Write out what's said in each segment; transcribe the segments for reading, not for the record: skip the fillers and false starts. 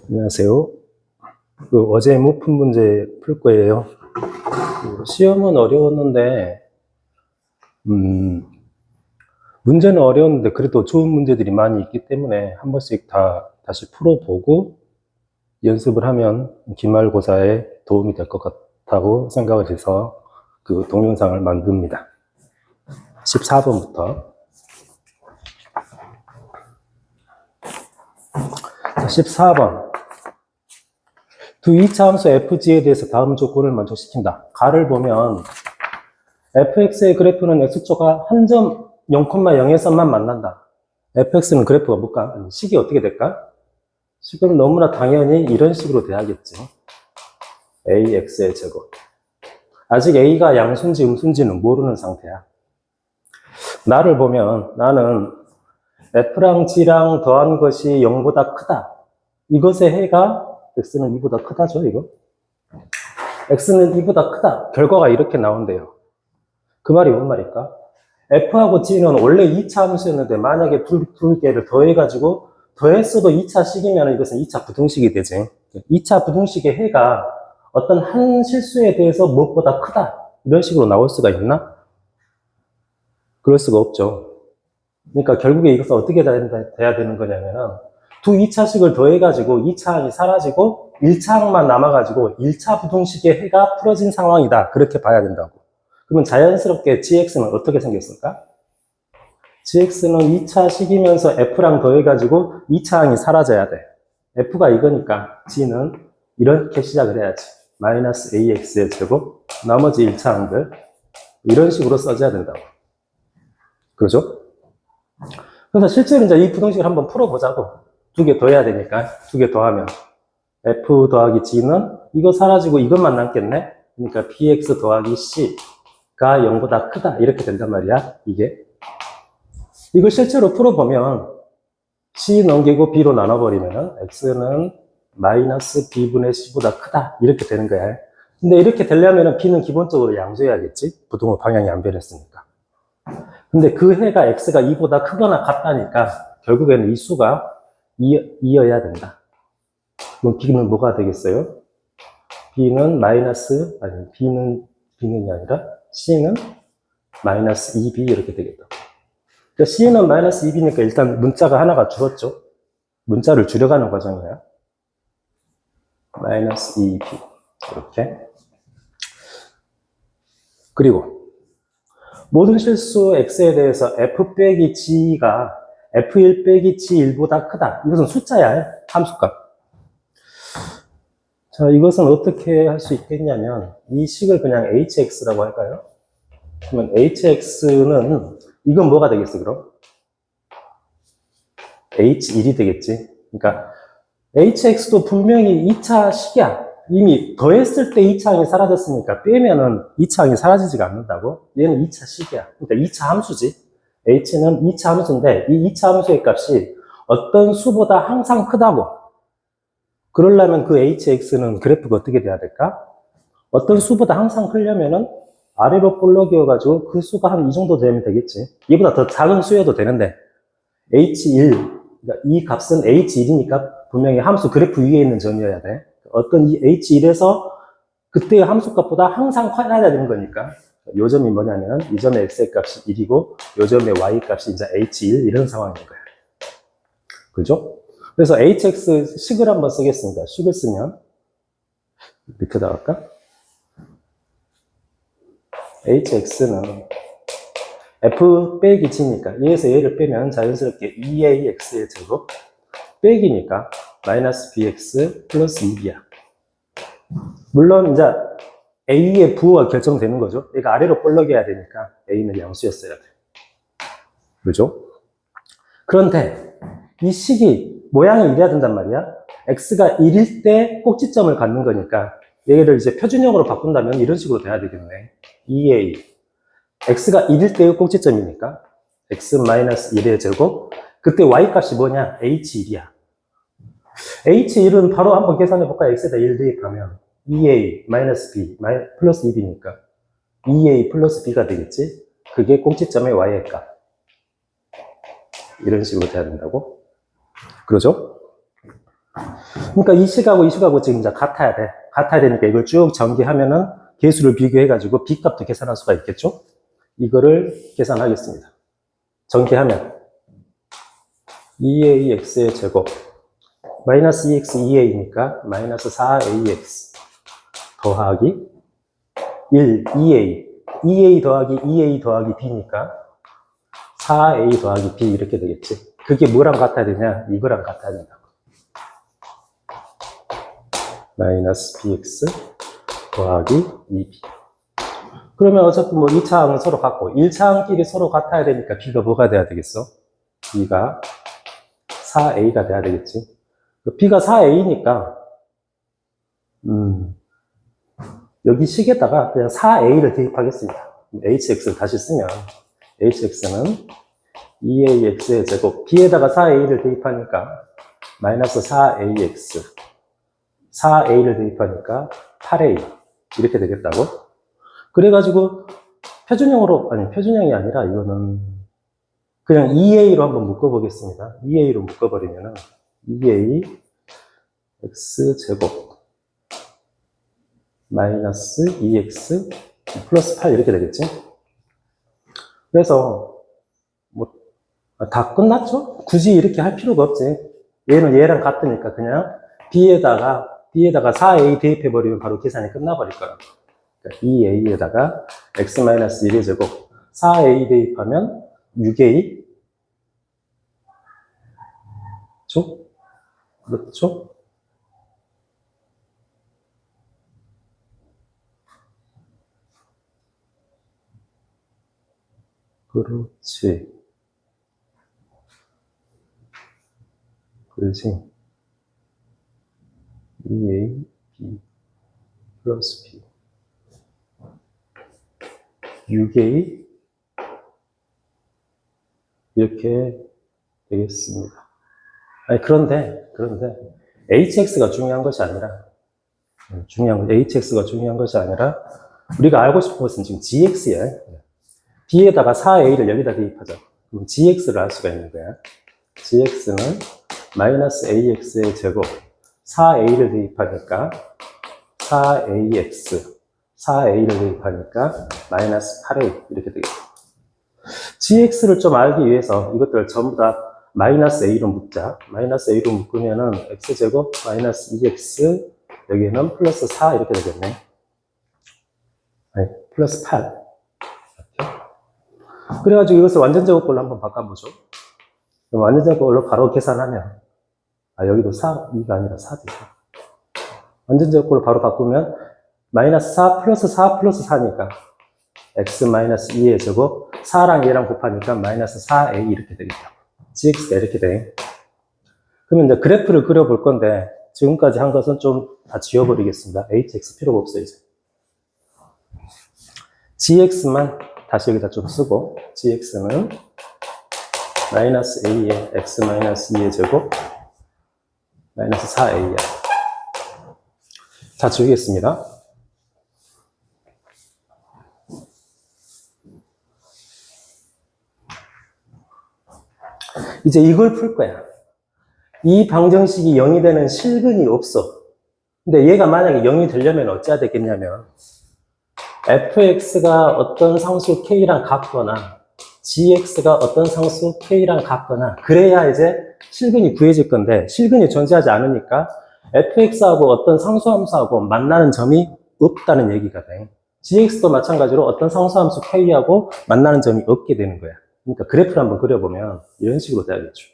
안녕하세요. 어제 못 푼 문제 풀 거예요. 시험은 어려웠는데, 문제는 어려웠는데 그래도 좋은 문제들이 많이 있기 때문에 한 번씩 다시 풀어보고 연습을 하면 기말고사에 도움이 될 것 같다고 생각을 해서 그 동영상을 만듭니다. 14번부터. 14번. 두 2차 함수 fg에 대해서 다음 조건을 만족시킨다. 가를 보면 fx의 그래프는 x축과 한 점 0,0에서만 만난다. fx는 그래프가 뭘까? 식이 어떻게 될까? 식은 너무나 당연히 이런 식으로 돼야겠지. ax의 제곱. 아직 a가 양수인지 음수인지는 모르는 상태야. 나를 보면 나는 f랑 g랑 더한 것이 0보다 크다. 이것의 해가 x는 2보다 크다죠, 이거? x는 2보다 크다. 결과가 이렇게 나온대요. 그 말이 뭔 말일까? f하고 g는 원래 2차 함수였는데 만약에 두 개를 더해가지고 더했어도 2차 식이면 이것은 2차 부등식이 되지. 2차 부등식의 해가 어떤 한 실수에 대해서 무엇보다 크다. 이런 식으로 나올 수가 있나? 그럴 수가 없죠. 그러니까 결국에 이것은 어떻게 돼야 되는 거냐면은 두 2차식을 더해가지고 2차항이 사라지고 1차항만 남아가지고 1차 부등식의 해가 풀어진 상황이다. 그렇게 봐야 된다고. 그러면 자연스럽게 gx는 어떻게 생겼을까? gx는 2차식이면서 f랑 더해가지고 2차항이 사라져야 돼. f가 이거니까 g는 이렇게 시작을 해야지. 마이너스 ax의 제곱, 나머지 1차항들 이런 식으로 써줘야 된다고. 그러죠? 그래서 실제로 이제 이 부등식을 한번 풀어보자고. 두 개 더해야 되니까 두 개 더하면 f 더하기 g는 이거 사라지고 이것만 남겠네. 그러니까 bx 더하기 c가 0보다 크다 이렇게 된단 말이야. 이걸 실제로 풀어보면 c 넘기고 b로 나눠버리면 x는 마이너스 b분의 c보다 크다 이렇게 되는 거야. 근데 이렇게 되려면 b는 기본적으로 양수해야겠지. 부등호 방향이 안 변했으니까. 근데 그 해가 x가 2보다 크거나 같다니까 결국에는 이 수가 2여야 된다. 그럼 b는 뭐가 되겠어요? b는 b는이 아니라 c는 마이너스 2b 이렇게 되겠다. 그러니까 c는 마이너스 2b니까 일단 문자가 하나가 줄었죠. 문자를 줄여가는 과정이에요. 마이너스 2b 이렇게. 그리고 모든 실수 x에 대해서 f 빼기 g가 f1 빼기 g1보다 크다. 이것은 숫자야, 함수값. 자, 이것은 어떻게 할 수 있겠냐면 이 식을 그냥 hx라고 할까요? 그러면 hx는 이건 뭐가 되겠어, 그럼? h1이 되겠지. 그러니까 hx도 분명히 2차 식이야. 이미 더했을 때 2차항이 사라졌으니까 빼면은 2차항이 사라지지가 않는다고? 얘는 2차 식이야. 그러니까 2차 함수지. h는 2차 함수인데 이 2차 함수의 값이 어떤 수보다 항상 크다고. 그러려면 그 hx는 그래프가 어떻게 돼야 될까? 어떤 수보다 항상 크려면은 아래로 볼록이어가지고 그 수가 한 이 정도 되면 되겠지. 이보다 더 작은 수여도 되는데 h1, 그러니까 이 값은 h1이니까 분명히 함수 그래프 위에 있는 점이어야 돼. 어떤 이 h1에서 그때의 함수값보다 항상 커야 되는 거니까 요 점이 뭐냐면 이 점의 x의 값이 1이고 요 점의 y 값이 이제 h1 이런 상황인 거야. 그죠? 그래서 hx 식을 한번 쓰겠습니다. 식을 쓰면 밑에다 갈까? hx는 f 빼기 g니까 얘에서 얘를 빼면 자연스럽게 2ax의 제곱 빼기니까 마이너스 bx 플러스 2b야. 물론 이제 a의 부호가 결정되는 거죠. 얘가 아래로 볼록해야 되니까 a는 양수였어야 돼. 그죠? 그런데 이 식이 모양이 이래야 된단 말이야. x가 1일 때 꼭지점을 갖는 거니까 얘를 이제 표준형으로 바꾼다면 이런 식으로 돼야 되겠네. 2a x가 1일 때의 꼭지점이니까 x-1의 제곱 그때 y값이 뭐냐? h1이야. h1은 바로 한번 계산해 볼까? x에다 1 대입하면 2a b 플러스 2b니까 2a 플러스 b가 되겠지? 그게 꼭지점의 y의 값. 이런 식으로 돼야 된다고? 그러죠? 그러니까 이 식하고 지금 이제 같아야 돼. 같아야 되니까 이걸 쭉 전개하면은 개수를 비교해가지고 B값도 계산할 수가 있겠죠? 이거를 계산하겠습니다. 전개하면 2AX의 제곱 마이너스 2X 2A니까 마이너스 4AX 더하기 1, 2A 2A 더하기 2A 더하기 B니까 4A 더하기 B 이렇게 되겠지. 그게 뭐랑 같아야 되냐? 이거랑 같아야 된다. 마이너스 BX 더하기 2B. 그러면 어차피 뭐 2차항은 서로 같고 1차항끼리 서로 같아야 되니까 B가 뭐가 돼야 되겠어? B가 4A가 돼야 되겠지. B가 4A니까 여기 식에다가 그냥 4A를 대입하겠습니다. HX를 다시 쓰면 HX는 2AX의 제곱 B에다가 4A를 대입하니까 마이너스 4AX 4A를 대입하니까 8A 이렇게 되겠다고. 그래가지고 표준형이 아니라 이거는 그냥 2A로 한번 묶어보겠습니다. 2A로 묶어버리면은 2A X제곱 마이너스 2X 플러스 8 이렇게 되겠지. 그래서 뭐 다 끝났죠? 굳이 이렇게 할 필요가 없지. 얘는 얘랑 같으니까 그냥 B에다가 4A 대입해버리면 바로 계산이 끝나버릴 거야. 그러니까 2A에다가 X-1의 제곱 4A 대입하면 6A 그렇죠? 그렇지. 그렇지. 2A, B 플러스 B 6A 이렇게 되겠습니다. 아니, 그런데 HX가 중요한 것이 아니라 HX가 중요한 것이 아니라 우리가 알고 싶은 것은 지금 GX야. B에다가 4A를 여기다 대입하자. 그럼 GX를 알 수가 있는 거야. GX는 마이너스 AX의 제곱 4A를 대입하니까 4A를 대입하니까 마이너스 8A 이렇게 되겠다. GX를 좀 알기 위해서 이것들을 전부 다 마이너스 A로 묶자. 마이너스 A로 묶으면은 X제곱 마이너스 2X 여기는 플러스 4 이렇게 되겠네. 아니, 플러스 8. 이렇게. 그래가지고 이것을 완전제곱꼴로 한번 바꿔보죠. 완전제곱꼴로 바로 계산하면 여기도 2가 아니라 4지. 완전제곱꼴로 바로 바꾸면 마이너스 4 플러스 4 플러스 4니까 X 마이너스 2의 제곱 4랑 얘랑 곱하니까 마이너스 4A 이렇게 되겠다. GX가 이렇게 돼. 그러면 이제 그래프를 그려볼 건데 지금까지 한 것은 좀 다 지워버리겠습니다. HX 필요가 없어요, 이제. GX만 다시 여기다 좀 쓰고 GX는 마이너스 A의 X 마이너스 2의 제곱 마이너스 4A야. 다 지우겠습니다. 이제 이걸 풀 거야. 이 방정식이 0이 되는 실근이 없어. 근데 얘가 만약에 0이 되려면 어찌해야 되겠냐면 fx가 어떤 상수 k랑 같거나 gx가 어떤 상수 k랑 같거나 그래야 이제 실근이 구해질 건데 실근이 존재하지 않으니까 fx하고 어떤 상수함수하고 만나는 점이 없다는 얘기가 돼. gx도 마찬가지로 어떤 상수함수 k하고 만나는 점이 없게 되는 거야. 그러니까 그래프를 한번 그려보면 이런 식으로 돼야겠죠.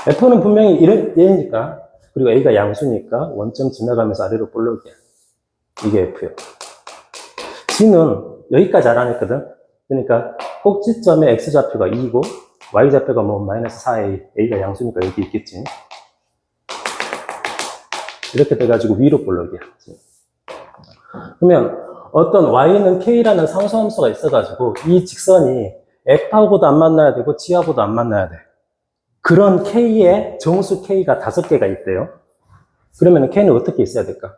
F는 분명히 이런 얘니까 그리고 A가 양수니까 원점 지나가면서 아래로 볼록이야. 이게 F요. G는 여기까지 알아냈거든. 그러니까 꼭지점의 X좌표가 2고 Y좌표가 뭐 마이너스 4A, A가 양수니까 여기 있겠지. 이렇게 돼가지고 위로 볼록이야. 그러면 어떤 Y는 K라는 상수함수가 있어가지고 이 직선이 F하고도 안 만나야 되고 G하고도 안 만나야 돼. 그런 K에 정수 K가 5개가 있대요. 그러면 K는 어떻게 있어야 될까?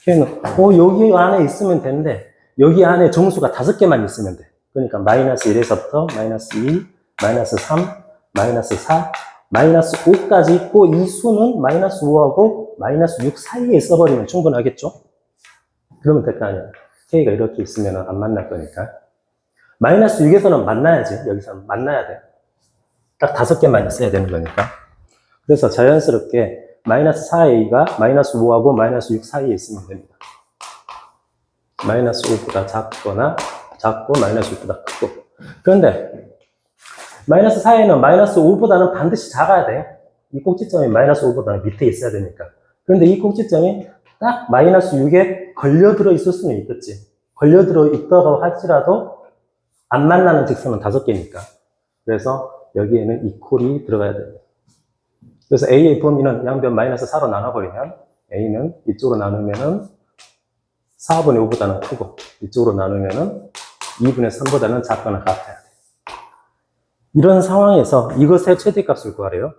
K는 여기 안에 있으면 되는데 여기 안에 정수가 5개만 있으면 돼. 그러니까 마이너스 1에서부터 마이너스 2, 마이너스 3, 마이너스 4, 마이너스 5까지 있고 이 수는 마이너스 5하고 마이너스 6 사이에 써버리면 충분하겠죠? 그러면 될 거 아니야. K가 이렇게 있으면 안 만날 거니까. 마이너스 6에서는 만나야지. 여기서는 만나야 돼. 딱 5개만 써야 되는 거니까. 그래서 자연스럽게 마이너스 4A가 마이너스 5하고 마이너스 6 사이에 있으면 됩니다. 마이너스 5보다 작고 마이너스 6보다 크고. 그런데 마이너스 4A는 마이너스 5보다는 반드시 작아야 돼. 이 꼭지점이 마이너스 5보다는 밑에 있어야 되니까. 그런데 이 꼭지점이 딱 마이너스 6에 걸려들어 있을 수는 있겠지. 걸려들어 있다고 할지라도 안 만나는 직선은 5개니까. 그래서 여기에는 이퀄이 들어가야 됩니다. 그래서 A의 범위는 양변 마이너스 4로 나눠버리면 A는 이쪽으로 나누면은 4분의 5보다는 크고 이쪽으로 나누면은 2분의 3보다는 작거나 같아야 돼. 이런 상황에서 이것의 최대값을 구하래요.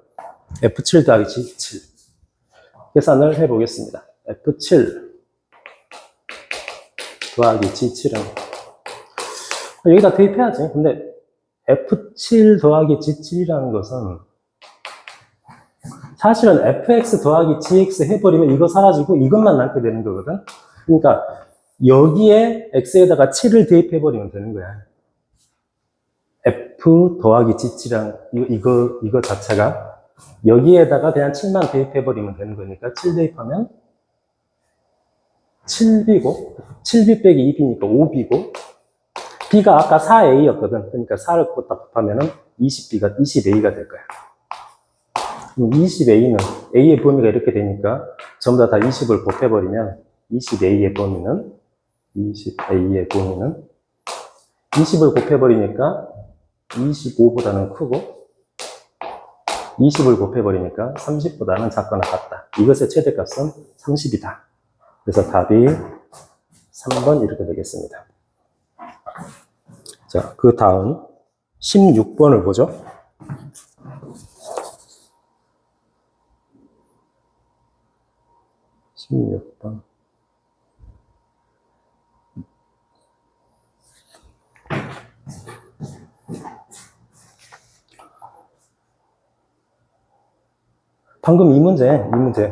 F7 더하기 G7. 계산을 해보겠습니다. F7 더하기 G7은 여기다 대입해야지. 근데 F7 더하기 G7이라는 것은 사실은 fx 더하기 gx 해버리면 이거 사라지고 이것만 남게 되는 거거든. 그러니까 여기에 x에다가 7을 대입해버리면 되는 거야. f 더하기 g7이랑 이거 자체가 여기에다가 그냥 7만 대입해버리면 되는 거니까 7 대입하면 7b고 7b 빼기 2b니까 5b고 b가 아까 4a였거든. 그러니까 4를 딱 곱하면은 20a가 될 거야. 20a는 a의 범위가 이렇게 되니까 전부 다 20을 곱해버리면 20a의 범위는 20을 곱해버리니까 25보다는 크고 20을 곱해버리니까 30보다는 작거나 같다. 이것의 최대값은 30이다. 그래서 답이 3번 이렇게 되겠습니다. 자, 그 다음 16번을 보죠. 16번. 방금 이 문제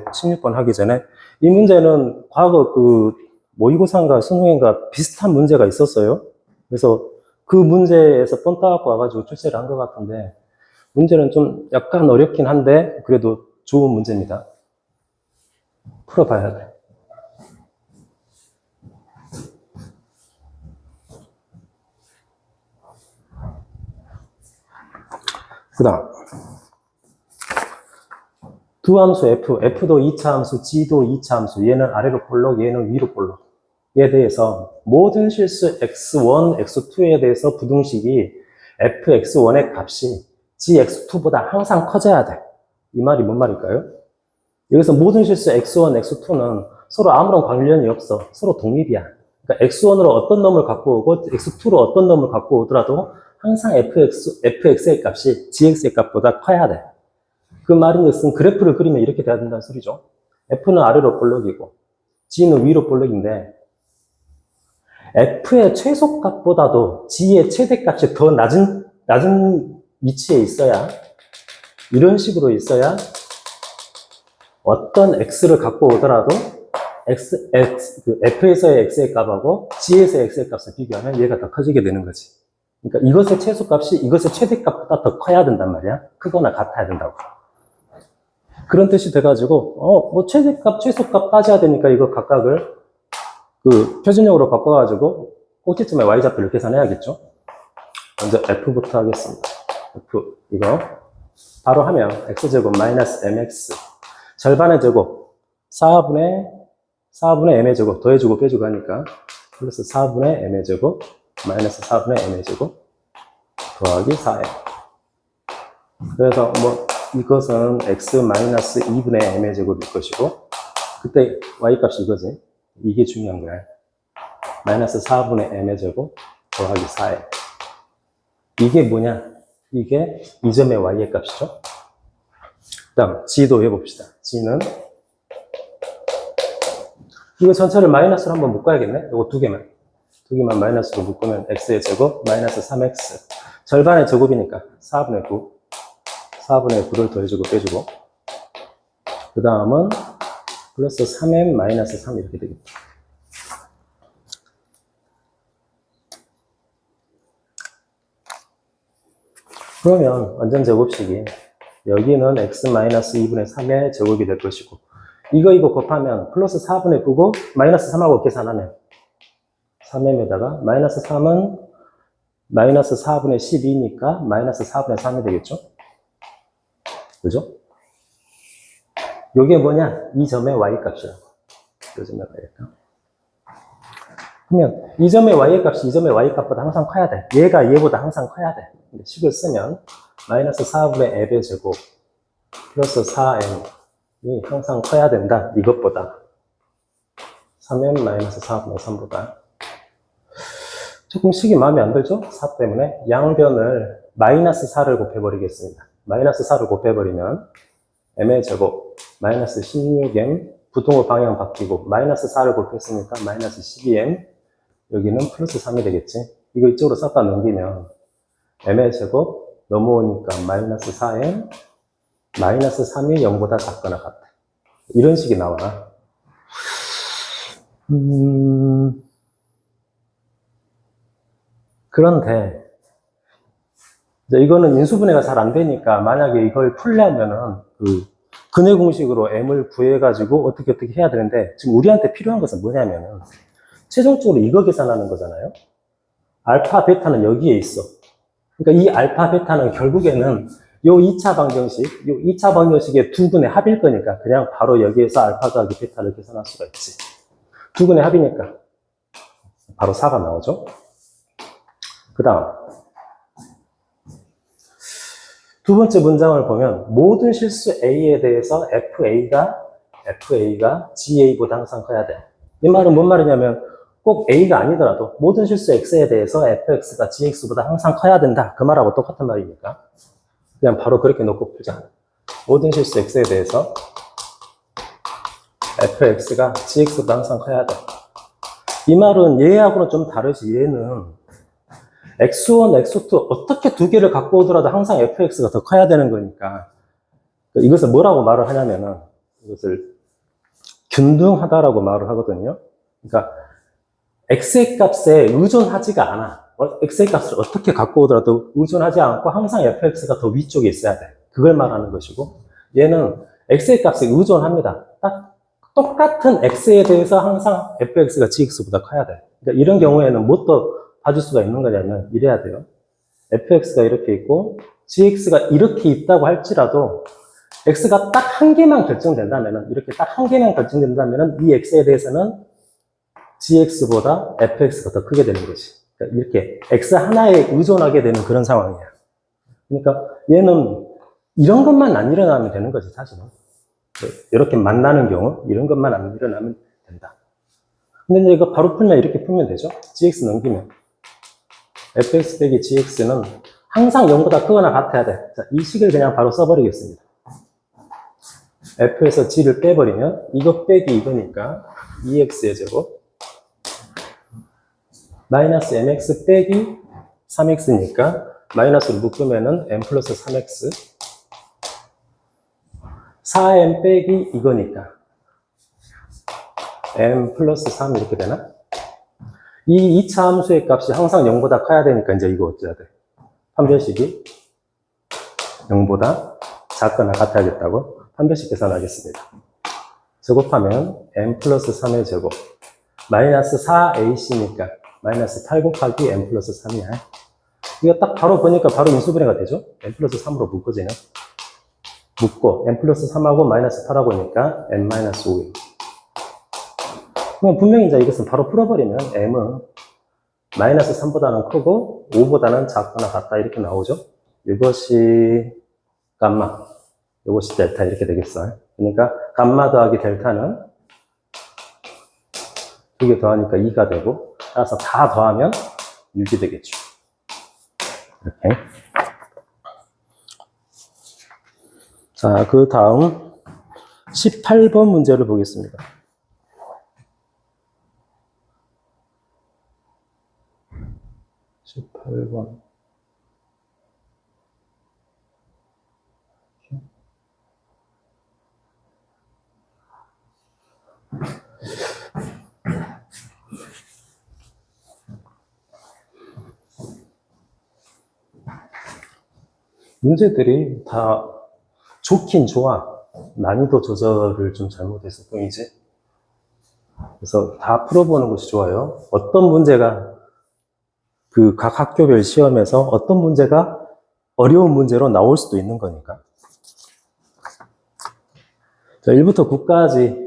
16번 하기 전에 이 문제는 과거 그 모의고사인가 수능인가 비슷한 문제가 있었어요. 그래서 그 문제에서 뻔 따갖고 와가지고 출제를 한 것 같은데 문제는 좀 약간 어렵긴 한데 그래도 좋은 문제입니다. 풀어봐야 돼. 그 다음 두 함수 F도 2차 함수, G도 2차 함수, 얘는 아래로 볼록, 얘는 위로 볼록. 에 대해서 모든 실수 x1, x2에 대해서 부등식이 fx1의 값이 gx2보다 항상 커져야 돼. 이 말이 뭔 말일까요? 여기서 모든 실수 x1, x2는 서로 아무런 관련이 없어. 서로 독립이야. 그러니까 x1으로 어떤 놈을 갖고 오고 x2로 어떤 놈을 갖고 오더라도 항상 fx의 값이 gx의 값보다 커야 돼. 그 말인 것은 그래프를 그리면 이렇게 돼야 된다는 소리죠. f는 아래로 볼록이고 g는 위로 볼록인데 f의 최소값보다도 g의 최대값이 더 낮은 위치에 있어야 이런 식으로 있어야 어떤 x를 갖고 오더라도 f에서의 x의 값하고 g에서의 x의 값을 비교하면 얘가 더 커지게 되는 거지. 그러니까 이것의 최소값이 이것의 최대값보다 더 커야 된단 말이야. 크거나 같아야 된다고. 그런 뜻이 돼가지고 뭐 최대값, 최소값 따져야 되니까 이거 각각을 그 표준형으로 바꿔가지고 꼭지점의 y좌표를 계산해야겠죠. 먼저 f부터 하겠습니다. f 이거 바로 하면 x제곱 마이너스 mx 절반의 제곱 4분의 m의 제곱 더해주고 빼주고 하니까 플러스 4분의 m의 제곱 마이너스 4분의 m의 제곱 더하기 4m. 그래서 뭐 이것은 x 마이너스 2분의 m의 제곱일 것이고 그때 y 값이 이거지. 이게 중요한 거야. 마이너스 4분의 m의 제곱 더하기 4m. 이게 뭐냐? 이게 이 점의 y의 값이죠. 그 다음 g도 해봅시다. g는 이거 전체를 마이너스로 한번 묶어야겠네. 이거 두 개만 마이너스로 묶으면 x의 제곱 마이너스 3x 절반의 제곱이니까 4분의 9 4분의 9를 더해주고 빼주고, 그 다음은 플러스 3m 마이너스 3 이렇게 되겠다. 그러면 완전 제곱식이 여기는 x 마이너스 2분의 3의 제곱이 될 것이고, 이거 곱하면 플러스 4분의 9고 마이너스 3하고 계산하면 3m에다가 마이너스 3은 마이너스 4분의 12니까 마이너스 4분의 3이 되겠죠? 그죠? 요게 뭐냐? 이 점의 y값이라고. 이 점의 y값. 그러면 이 점의 y의 값이 이 점의 y값보다 항상 커야 돼. 얘가 얘보다 항상 커야 돼. 근데 식을 쓰면 마이너스 4분의 f의 제곱 플러스 4m이 항상 커야 된다. 이것보다 3m 마이너스 4분의 3보다. 조금 식이 마음에 안 들죠? 4 때문에 양변을 마이너스 4를 곱해버리겠습니다. 마이너스 4를 곱해버리면 m의 제곱 마이너스 16m 부등호 방향 바뀌고 마이너스 4를 곱했으니까 마이너스 12m 여기는 플러스 3이 되겠지. 이거 이쪽으로 싹 다 넘기면 m의 제곱 넘어오니까 마이너스 4m 마이너스 3이 0보다 작거나 같다. 이런 식이 나와. 그런데 이제 이거는 인수분해가 잘 안 되니까 만약에 이걸 풀려면은 근해 공식으로 m을 구해가지고 어떻게 해야 되는데 지금 우리한테 필요한 것은 뭐냐면은 최종적으로 이거 계산하는 거잖아요. 알파 베타는 여기에 있어. 그러니까 이 알파 베타는 결국에는 요 2차 방정식, 요 2차 방정식의 두 근의 합일 거니까 그냥 바로 여기에서 알파 더하기 베타를 계산할 수가 있지. 두 근의 합이니까 바로 4가 나오죠. 그 다음 두 번째 문장을 보면 모든 실수 A에 대해서 FA가 GA보다 항상 커야 돼. 이 말은 뭔 말이냐면 꼭 A가 아니더라도 모든 실수 X에 대해서 FX가 GX보다 항상 커야 된다. 그 말하고 똑같은 말이니까 그냥 바로 그렇게 놓고 풀자. 모든 실수 X에 대해서 FX가 GX보다 항상 커야 돼. 이 말은 얘하고는 좀 다르지. 얘는 X1, X2 어떻게 두 개를 갖고 오더라도 항상 fx가 더 커야 되는 거니까 이것을 뭐라고 말을 하냐면은 이것을 균등하다라고 말을 하거든요. 그러니까 x의 값에 의존하지가 않아. x의 값을 어떻게 갖고 오더라도 의존하지 않고 항상 fx가 더 위쪽에 있어야 돼. 그걸 말하는 것이고 얘는 x의 값에 의존합니다. 딱 똑같은 x에 대해서 항상 fx가 gx보다 커야 돼. 그러니까 이런 경우에는 뭐 또 봐줄 수가 있는 거냐면 이래야 돼요. fx가 이렇게 있고 gx가 이렇게 있다고 할지라도 x가 딱 한 개만 결정된다면은 이렇게 딱 한 개만 결정된다면은 이 x에 대해서는 gx보다 fx가 더 크게 되는 거지. 그러니까 이렇게 x 하나에 의존하게 되는 그런 상황이야. 그러니까 얘는 이런 것만 안 일어나면 되는 거지 사실은. 이렇게 만나는 경우 이런 것만 안 일어나면 된다. 근데 이거 바로 풀면 이렇게 풀면 되죠. gx 넘기면 fx 빼기 gx는 항상 0보다 크거나 같아야 돼. 자, 이 식을 그냥 바로 써버리겠습니다. f에서 g를 빼버리면 이거 빼기 이거니까 2x의 제곱 마이너스 mx 빼기 3x니까 마이너스를 묶으면은 m 플러스 3x 4m 빼기 이거니까 m 플러스 3 이렇게 되나? 이 2차 함수의 값이 항상 0보다 커야 되니까 이제 이거 어째야 돼? 판별식이 0보다 작거나 같아야겠다고 판별식 계산하겠습니다. 제곱하면 m 플러스 3의 제곱 마이너스 4ac니까 마이너스 8 곱하기 m 플러스 3이야. 이거 딱 바로 보니까 바로 인수분해가 되죠? m 플러스 3으로 묶어지네. 묶고 m 플러스 3하고 마이너스 8하고 하니까 m 마이너스 5이. 그럼 분명히 이제 이것은 바로 풀어버리면 m은 마이너스 3보다는 크고 5보다는 작거나 같다 이렇게 나오죠. 이것이 감마, 이것이 델타 이렇게 되겠어요. 그러니까 감마 더하기 델타는 2개 더하니까 2가 되고 따라서 다 더하면 6이 되겠죠. 이렇게. 자, 그 다음 18번 문제를 보겠습니다. 18번. 문제들이 다 좋긴 좋아. 난이도 조절을 좀 잘못했을 뿐이지. 그래서 다 풀어보는 것이 좋아요. 어떤 문제가 그 각 학교별 시험에서 어떤 문제가 어려운 문제로 나올 수도 있는 거니까. 자, 1부터 9까지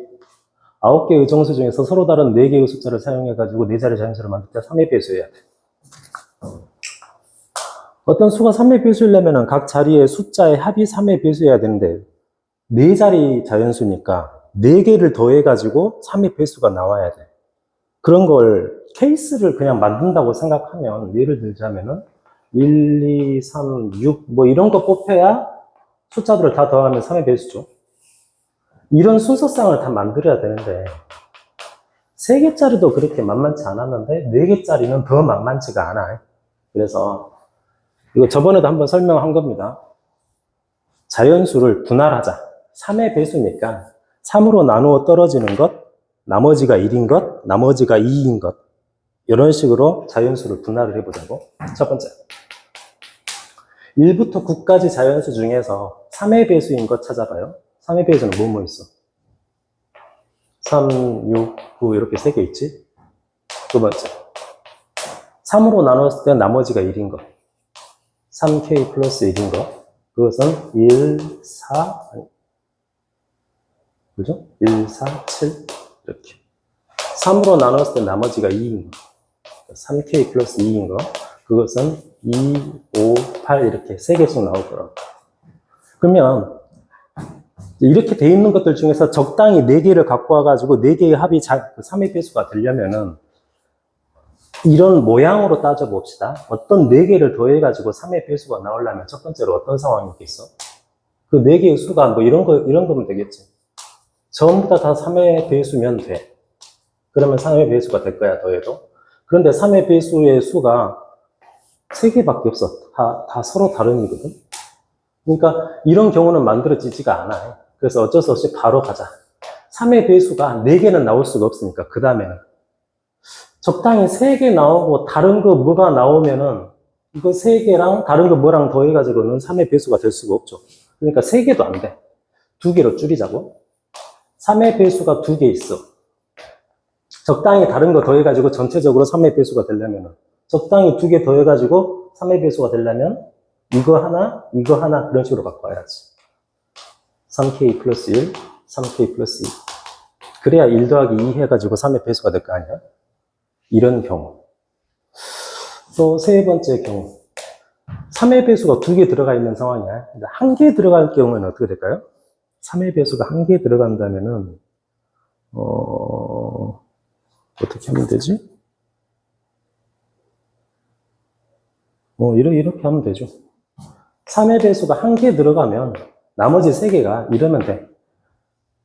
9개의 정수 중에서 서로 다른 4개의 숫자를 사용해가지고 4자리 자연수를 만들 때 3의 배수해야 돼. 어떤 수가 3의 배수이려면 각 자리의 숫자의 합이 3의 배수여야 되는데 4자리 자연수니까 4개를 더해가지고 3의 배수가 나와야 돼. 그런 걸 케이스를 그냥 만든다고 생각하면 예를 들자면은 1, 2, 3, 6 뭐 이런 거 뽑혀야 숫자들을 다 더하면 3의 배수죠. 이런 순서상을 다 만들어야 되는데 3개짜리도 그렇게 만만치 않았는데 4개짜리는 더 만만치가 않아. 그래서 이거 저번에도 한번 설명한 겁니다. 자연수를 분할하자. 3의 배수니까 3으로 나누어 떨어지는 것, 나머지가 1인 것, 나머지가 2인 것 이런 식으로 자연수를 분할을 해보자고. 첫 번째 1부터 9까지 자연수 중에서 3의 배수인 것 찾아봐요. 3의 배수는 뭐뭐 있어? 3, 6, 9 이렇게 3개 있지? 두 번째 3으로 나눴을 때 나머지가 1인 것 3K 플러스 1인 것 그것은 1, 4 그죠? 1, 4, 7 이렇게 3으로 나눴을 때 나머지가 2인 것 3K 플러스 2인 것 그것은 2, 5, 8 이렇게 3개씩 나올 거라고. 그러면 이렇게 돼 있는 것들 중에서 적당히 4개를 갖고 와가지고 4개의 합이 3의 배수가 되려면은 이런 모양으로 따져봅시다. 어떤 4개를 더해가지고 3의 배수가 나오려면 첫 번째로 어떤 상황이 있겠어? 그 4개의 수가 뭐 이런 거면 되겠지. 전부 다 3의 배수면 돼. 그러면 3의 배수가 될 거야, 더해도. 그런데 3의 배수의 수가 3개밖에 없어. 다 서로 다른 이거든. 그러니까 이런 경우는 만들어지지가 않아. 그래서 어쩔 수 없이 바로 가자. 3의 배수가 4개는 나올 수가 없으니까 그 다음에는 적당히 3개 나오고 다른 거 뭐가 나오면은 이거 3개랑 다른 거 뭐랑 더해가지고는 3의 배수가 될 수가 없죠. 그러니까 3개도 안 돼. 2개로 줄이자고. 3의 배수가 2개 있어. 적당히 다른 거 더해가지고 전체적으로 3의 배수가 되려면은 적당히 2개 더해가지고 3의 배수가 되려면 이거 하나 그런 식으로 갖고 와야지. 3K 플러스 1, 3K 플러스 2. 그래야 1 더하기 2 해가지고 3의 배수가 될 거 아니야? 이런 경우. 또 세 번째 경우. 3의 배수가 2개 들어가 있는 상황이야. 1개 들어갈 경우에는 어떻게 될까요? 3의 배수가 1개 들어간다면은, 어떻게 하면 되지? 이렇게 하면 되죠. 3의 배수가 1개 들어가면 나머지 3개가 이러면 돼.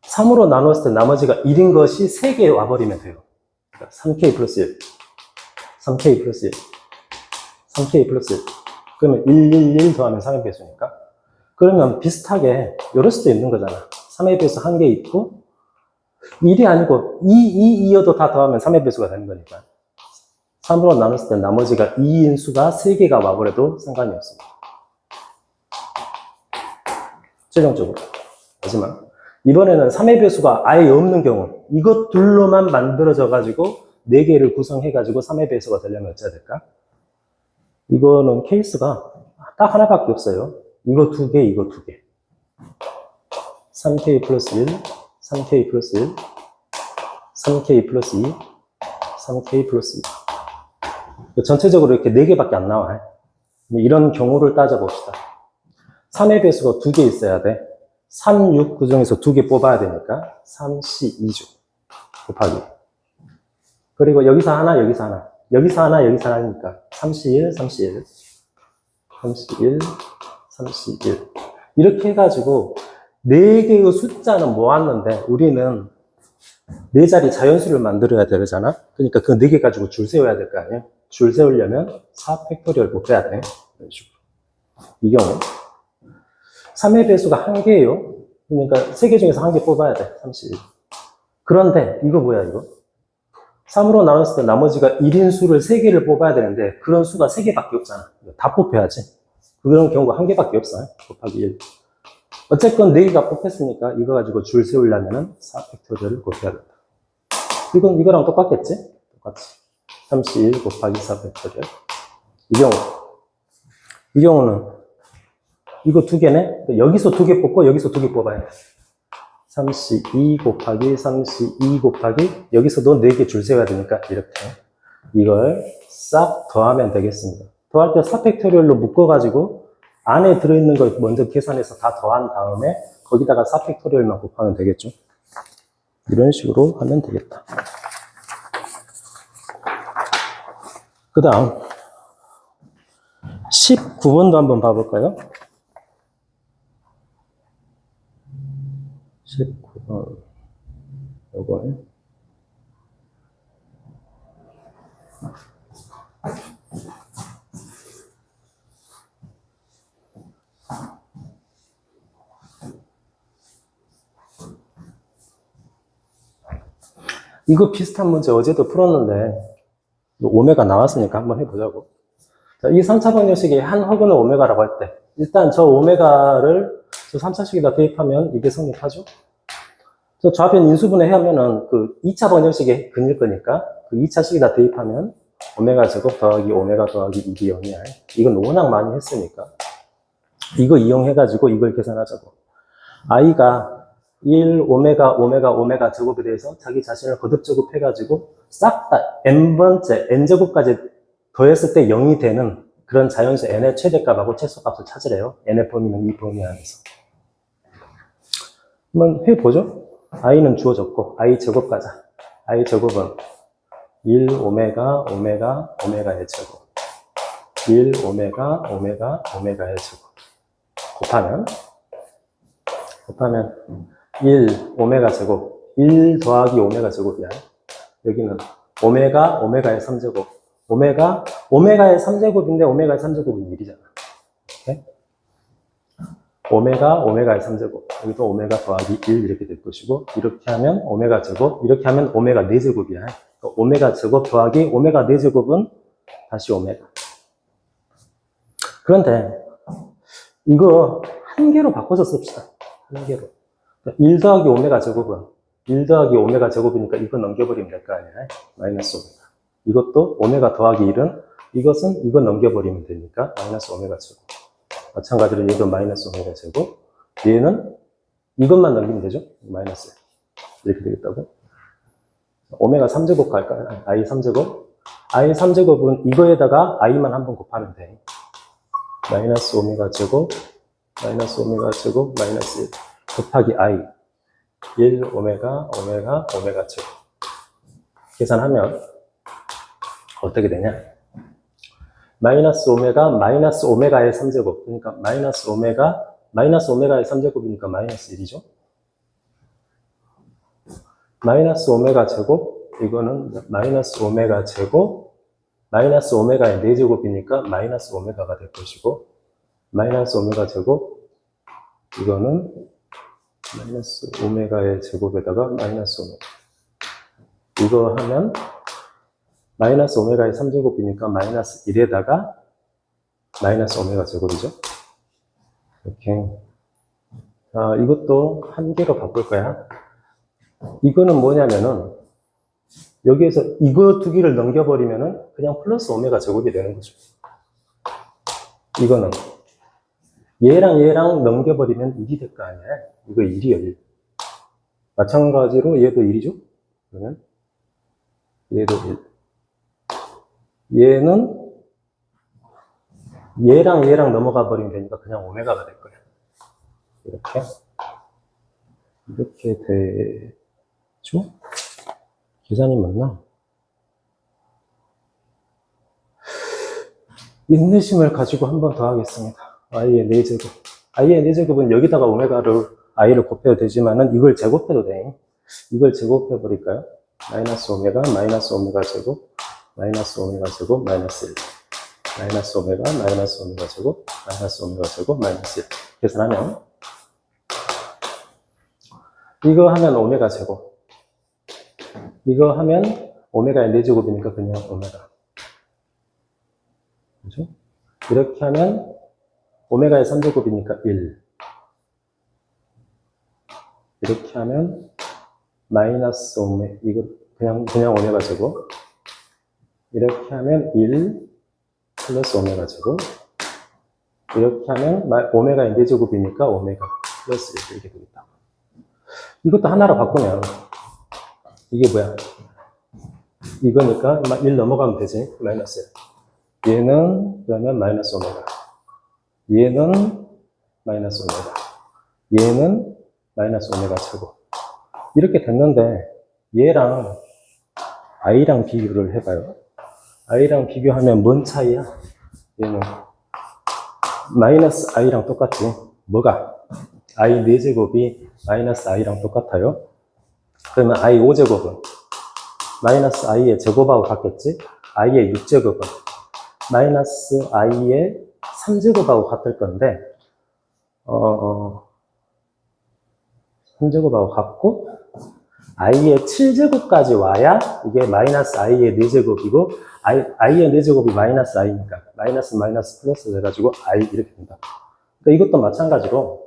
3으로 나눴을 때 나머지가 1인 것이 3개 와버리면 돼요. 그러니까 3K 플러스 1, 3K 플러스 1, 3K 플러스 1. 그러면 1 더하면 3의 배수니까. 그러면 비슷하게 이럴 수도 있는 거잖아. 3의 배수 1개 있고 1이 아니고 2여도 다 더하면 3의 배수가 되는 거니까. 3으로 나눴을 때 나머지가 2인 수가 3개가 와버려도 상관이 없습니다. 최종적으로. 마지막. 이번에는 3의 배수가 아예 없는 경우, 이것 둘로만 만들어져가지고 4개를 구성해가지고 3의 배수가 되려면 어찌해야 될까? 이거는 케이스가 딱 하나밖에 없어요. 이거 2개, 이거 2개. 3K 플러스 1, 3K 플러스 1, 3K 플러스 2, 3K 플러스 2. 전체적으로 이렇게 4개밖에 안 나와요. 이런 경우를 따져봅시다. 3의 배수가 2개 있어야 돼. 3, 6, 그 중에서 2개 뽑아야 되니까 3, 10, 2주 곱하기. 그리고 여기서 하나, 여기서 하나. 여기서 하나, 여기서 하나니까 31, 31, 31, 31. 이렇게 해가지고 4개의 숫자는 모았는데 우리는 4자리 자연수를 만들어야 되잖아. 그러니까 그 4개 가지고 줄 세워야 될 거 아니에요. 줄 세우려면 4 팩토리얼 곱해야 돼. 이런 식으로. 이 경우 3의 배수가 1개예요. 그러니까 3개 중에서 1개 뽑아야 돼. 31. 그런데 이거 뭐야 이거? 3으로 나눴을 때 나머지가 1인 수를 3개를 뽑아야 되는데 그런 수가 3개밖에 없잖아. 다 뽑혀야지. 그런 경우가 한 개밖에 없어요. 곱하기 1. 어쨌건 4개가 뽑혔으니까 이거 가지고 줄 세우려면은 4팩토리얼을 곱해야 된다. 이거랑 똑같겠지? 똑같이. 31 곱하기 4팩토리얼. 이 경우는 이거 2개네? 여기서 2개 뽑고 여기서 2개 뽑아야 돼. 32 곱하기 32 곱하기 여기서도 4개 줄 세워야 되니까 이렇게 이걸 싹 더하면 되겠습니다. 더할 때 4팩토리얼로 묶어가지고 안에 들어있는 걸 먼저 계산해서 다 더한 다음에 거기다가 4팩토리얼만 곱하면 되겠죠. 이런 식으로 하면 되겠다. 그 다음 19번도 한번 봐볼까요? 19번 요걸 이거 비슷한 문제 어제도 풀었는데 오메가 나왔으니까 한번 해보자고. 자, 이 3차 방정식이 한 허근의 오메가라고 할 때 일단 저 오메가를 저 3차식에다 대입하면 이게 성립하죠. 저 좌변 인수분해 하면은 그 2차 방정식이 근일 거니까 그 2차식에다 대입하면 오메가 제곱 더하기 오메가 더하기 2이 0이야. 이건 워낙 많이 했으니까 이거 이용해가지고 이걸 계산하자고. i가 1 오메가 제곱에 대해서 자기 자신을 거듭 제곱해가지고 싹 다 n번째 n제곱까지 더했을 때 0이 되는 그런 자연수 n의 최대값하고 최소값을 찾으래요. n의 범위는 이 범위 안에서. 한번 해보죠. i는 주어졌고 i 제곱 가자. i 제곱은 1 오메가의 제곱 1 오메가의 제곱 곱하면 1 오메가 제곱 1 더하기 오메가 제곱이야. 여기는 오메가의 3제곱 오메가의 3제곱인데 오메가의 3제곱은 1이잖아. 오케이? 오메가의 3제곱 여기도 오메가 더하기 1 이렇게 될 것이고 이렇게 하면 오메가 제곱 이렇게 하면 오메가 4제곱이야. 그러니까 오메가 제곱 더하기 오메가 4제곱은 다시 오메가. 그런데 이거 한 개로 바꿔서 씁시다. 한 개로. 1 더하기 오메가 제곱은 1 더하기 오메가 제곱이니까 이거 넘겨버리면 될 거 아니야. 마이너스 오메가. 이것도 오메가 더하기 1은 이것은 이거 넘겨버리면 되니까 마이너스 오메가 제곱. 마찬가지로 얘도 마이너스 오메가 제곱. 얘는 이것만 넘기면 되죠. 마이너스. 이렇게 되겠다고. 오메가 3제곱 갈까요? i 3제곱. i 3제곱은 이거에다가 i만 한번 곱하면 돼. 마이너스 오메가 제곱 마이너스 1 곱하기 i 1 오메가 제곱 계산하면 어떻게 되냐? 마이너스 오메가의 3제곱 그러니까 마이너스 오메가의 3제곱이니까 마이너스 1이죠. 마이너스 오메가 제곱 이거는 마이너스 오메가 제곱 마이너스 오메가의 4제곱이니까 마이너스 오메가가 될 것이고 마이너스 오메가 제곱 이거는 마이너스 오메가의 제곱에다가 마이너스 오메가 이거 하면 마이너스 오메가의 3제곱이니까 마이너스 1에다가 마이너스 오메가 제곱이죠. 이렇게 이것도 한 개로 바꿀 거야. 이거는 뭐냐면은 여기에서 이거 두 개를 넘겨버리면은 그냥 플러스 오메가 제곱이 되는 거죠. 이거는 얘랑 넘겨버리면 1이 될 거 아니야. 이거 1이야, 1. 마찬가지로 얘도 1이죠? 그러면 얘도 1. 얘는 얘랑 넘어가 버리면 되니까 그냥 오메가가 될 거야. 이렇게 되죠? 계산이 맞나? 인내심을 가지고 한 번 더 하겠습니다. i의 4제곱. i의 4제곱은 여기다가 i를 곱해도 되지만은 이걸 제곱해도 돼. 이걸 제곱해 버릴까요? 마이너스 오메가 제곱, 마이너스 오메가 제곱, 마이너스 1. 마이너스 오메가 제곱, 마이너스 1. 계산하면 이거 하면 오메가 제곱. 이거 하면 오메가의 4제곱이니까 그냥 오메가. 그죠? 이렇게 하면 오메가의 3제곱이니까 1. 이렇게 하면 마이너스 오메, 이거 그냥 오메가 제곱. 이렇게 하면 1 플러스 오메가 제곱. 이렇게 하면 오메가의 4제곱이니까 오메가 플러스 1 이렇게 되겠다. 이것도 하나로 바꾸면 이게 뭐야? 이거니까 1 넘어가면 되지. 마이너스 1. 얘는 그러면 마이너스 오메가. 얘는 마이너스 오메가. 얘는 마이너스 오메가 제곱. 이렇게 됐는데 얘랑 i랑 비교를 해봐요. i랑 비교하면 뭔 차이야? 얘는 마이너스 i랑 똑같지. 뭐가? i 4제곱이 마이너스 i랑 똑같아요. 그러면 i 5제곱은 마이너스 i의 제곱하고 같겠지? i의 6제곱은 마이너스 i의 3제곱하고 같을 건데 3제곱하고 같고 i의 7제곱까지 와야 이게 마이너스 i의 4제곱이고 i의 4제곱이 마이너스 i니까 마이너스 플러스 돼가지고 i 이렇게 된다. 그러니까 이것도 마찬가지로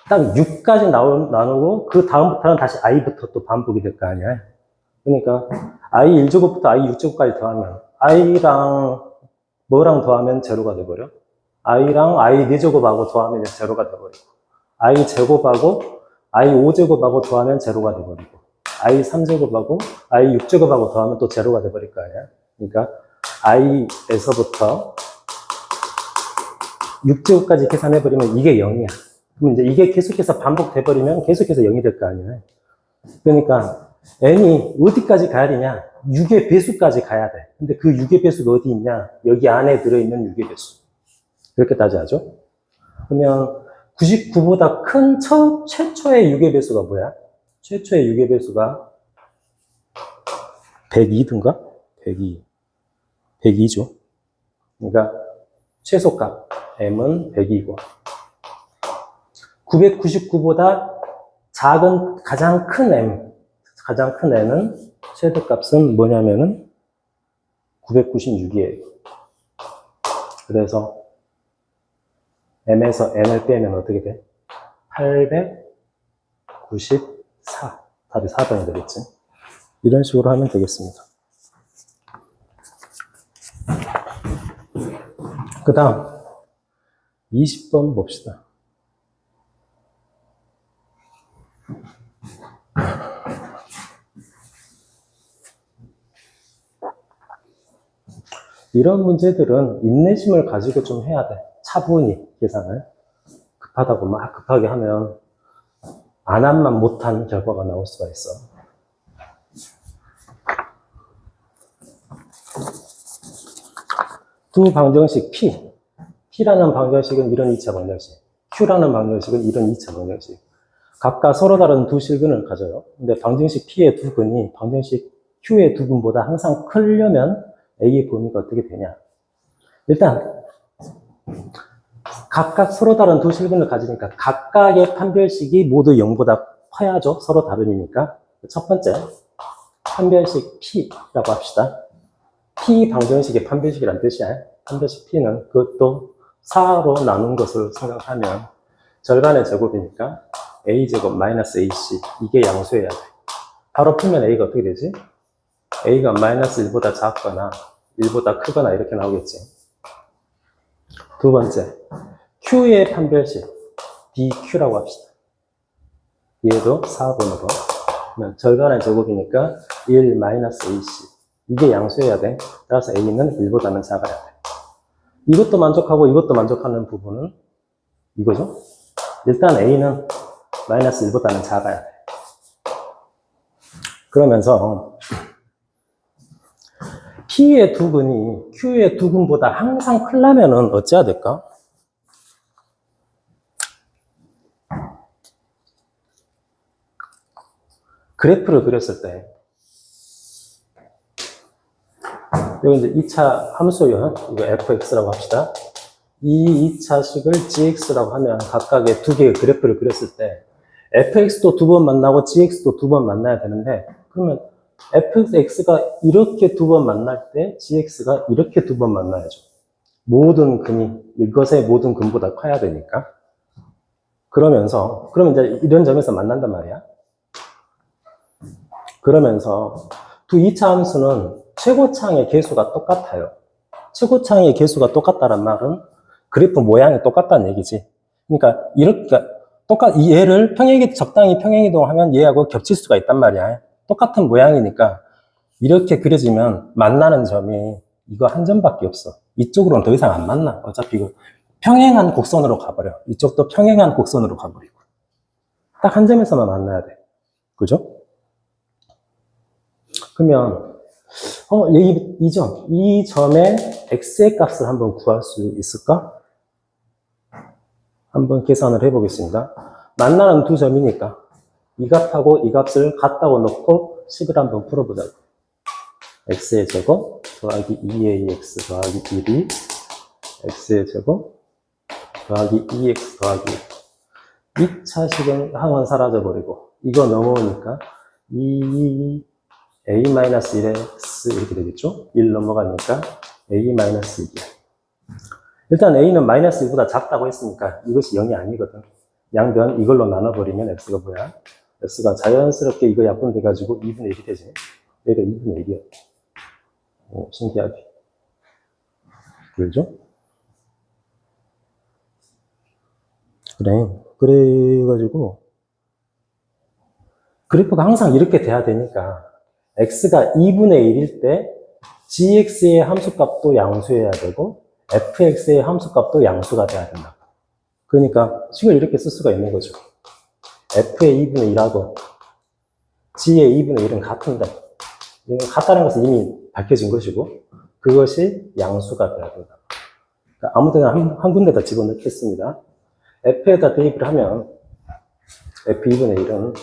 딱 6까지 나누고 그 다음부터는 다시 i부터 또 반복이 될 거 아니야. 그러니까 i 1제곱부터 i 6제곱까지 더하면 i랑 뭐랑 더하면 제로가 돼버려? i랑 i 4제곱하고 더하면 제로가 돼버리고 i 제곱하고 i 5제곱하고 더하면 제로가 돼버리고 i 3제곱하고 i 6제곱하고 더하면 또 제로가 돼버릴 거 아니야. 그러니까 i에서부터 6제곱까지 계산해버리면 이게 0이야. 그럼 이제 이게 계속해서 반복돼버리면 계속해서 0이 될 거 아니야. 그러니까 n이 어디까지 가야 되냐? 6의 배수까지 가야 돼. 근데 그 6의 배수가 어디 있냐? 여기 안에 들어있는 6의 배수. 그렇게 따져야죠. 그러면 99보다 큰 최초의 6의 배수가 뭐야? 최초의 6의 배수가 102든가? 102죠. 그러니까 최소값 m은 102고 999보다 작은 가장 큰 n은 최대값은 뭐냐면은 996이에요. 그래서 m에서 n을 빼면 어떻게 돼? 894. 답이 4번이 되겠지. 이런 식으로 하면 되겠습니다. 그 다음 20번 봅시다. 이런 문제들은 인내심을 가지고 좀 해야 돼. 차분히 계산을. 급하다고 막 급하게 하면 안 한만 못한 결과가 나올 수가 있어. 두 방정식 P라는 방정식은 이런 2차 방정식, Q라는 방정식은 이런 2차 방정식. 각각 서로 다른 두 실근을 가져요. 근데 방정식 P의 두 근이 방정식 Q의 두 근보다 항상 크려면 A의 범위가 어떻게 되냐. 일단 각각 서로 다른 두 실근을 가지니까 각각의 판별식이 모두 0보다 커야죠. 서로 다름이니까. 첫 번째 판별식 P라고 합시다. P 방정식의 판별식이란 뜻이야. 판별식 P는 그것도 4로 나눈 것을 생각하면 절반의 제곱이니까 A제곱 마이너스 AC 이게 양수해야 돼. 바로 풀면 A가 어떻게 되지? A가 마이너스 1보다 작거나 1보다 크거나 이렇게 나오겠지. 두 번째 Q의 판별식 DQ라고 합시다. 얘도 4번으로 절반의 제곱이니까 1 마이너스 AC 이게 양수해야 돼. 따라서 A는 1보다는 작아야 돼. 이것도 만족하고 이것도 만족하는 부분은 이거죠. 일단 A는 마이너스 1보다는 작아야 돼. 그러면서 P의 두 근이 Q의 두 근보다 항상 크려면은 어찌해야 될까? 그래프를 그렸을 때 여기 이제 2차 함수요. 이거 fx라고 합시다. 이 2차식을 gx라고 하면 각각의 두 개의 그래프를 그렸을 때 fx도 두 번 만나고 gx도 두 번 만나야 되는데 그러면 fx가 이렇게 두 번 만날 때 gx가 이렇게 두 번 만나야죠. 모든 근이 이것의 모든 근보다 커야 되니까. 그러면 이제 이런 점에서 만난단 말이야. 그러면서 두 2차 함수는 최고창의 개수가 똑같아요. 최고창의 개수가 똑같다는 말은 그래프 모양이 똑같다는 얘기지. 그러니까 이 얘를 적당히 평행이동하면 얘하고 겹칠 수가 있단 말이야. 똑같은 모양이니까 이렇게 그려지면 만나는 점이 이거 한 점밖에 없어. 이쪽으로는 더 이상 안 만나. 어차피 이거 평행한 곡선으로 가버려. 이쪽도 평행한 곡선으로 가버리고. 딱 한 점에서만 만나야 돼. 그죠? 그러면 이 점의 x의 값을 한번 구할 수 있을까? 한번 계산을 해보겠습니다. 만나는 두 점이니까 이 값하고 이 값을 같다고 놓고 식을 한번 풀어보자고. x의 제곱 더하기 2ax 더하기 1이 x의 제곱 더하기 2x 더하기 2차 식은 항은 사라져버리고 이거 넘어오니까 2a-1x 이렇게 되겠죠? 1 넘어가니까 a-1이야. 일단 a는 마이너스 1보다 작다고 했으니까 이것이 0이 아니거든. 양변 이걸로 나눠버리면 x가 뭐야? x가 자연스럽게 이거 약분돼가지고 2분의 1이 되지. 얘가 2분의 1이야. 신기하게. 그러죠? 그래가지고 그래프가 항상 이렇게 돼야 되니까 x가 2분의 1일 때 gx의 함수값도 양수해야 되고 fx의 함수값도 양수가 돼야 된다. 그러니까 식을 이렇게 쓸 수가 있는 거죠. f의 2분의 1하고 g의 2분의 1은 같은데 같다는 것은 이미 밝혀진 것이고 그것이 양수가 돼야 된다. 그러니까 아무 데나 한 군데다 집어넣겠습니다. f에다 대입을 하면 f2분의 1은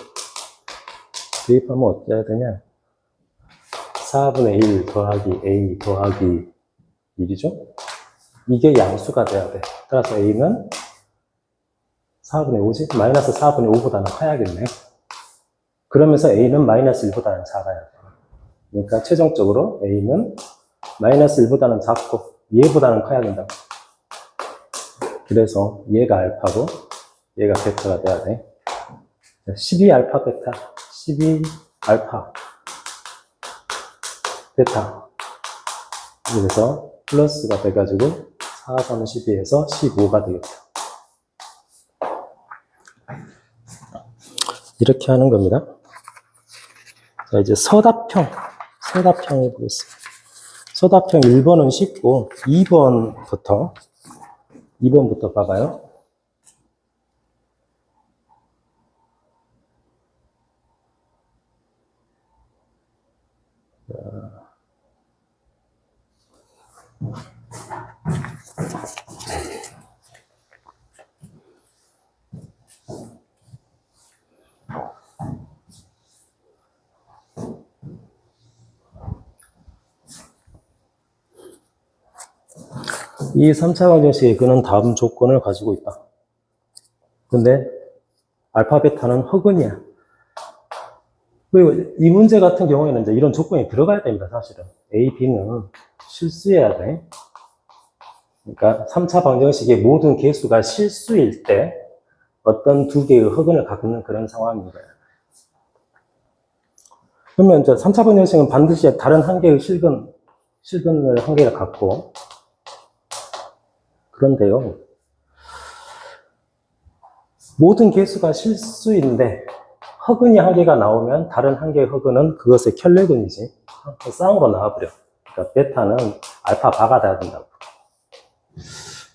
대입하면 어때야 되냐? 4분의 1 더하기 a 더하기 1이죠? 이게 양수가 돼야 돼. 따라서 a는 4분의 5지? 마이너스 4분의 5보다는 커야겠네. 그러면서 a는 마이너스 1보다는 작아야 돼. 그러니까 최종적으로 a는 마이너스 1보다는 작고 얘보다는 커야 된다. 그래서 얘가 알파고 얘가 베타가 돼야 돼. 12알파 베타, 12알파 베타. 그래서 플러스가 돼가지고 4, 3, 12에서 15가 되겠다. 이렇게 하는 겁니다. 자, 이제 서답형 해보겠습니다. 서답형 1번은 쉽고 2번부터 봐봐요. 이 3차 방정식의 근은 다음 조건을 가지고 있다. 근데 알파 베타는 허근이야. 그리고 이 문제 같은 경우에는 이제 이런 조건이 들어가야 됩니다, 사실은. A, B는 실수해야 돼. 그러니까 3차 방정식의 모든 개수가 실수일 때 어떤 두 개의 허근을 갖는 그런 상황인 거야. 그러면 이제 3차 방정식은 반드시 다른 한 개의 실근을 한 개를 갖고, 그런데요, 모든 개수가 실수인데 허근이 한 개가 나오면 다른 한 개의 허근은 그것의 켤레근이지. 쌍으로 나와버려. 그러니까 베타는 알파 바가 돼야 된다고.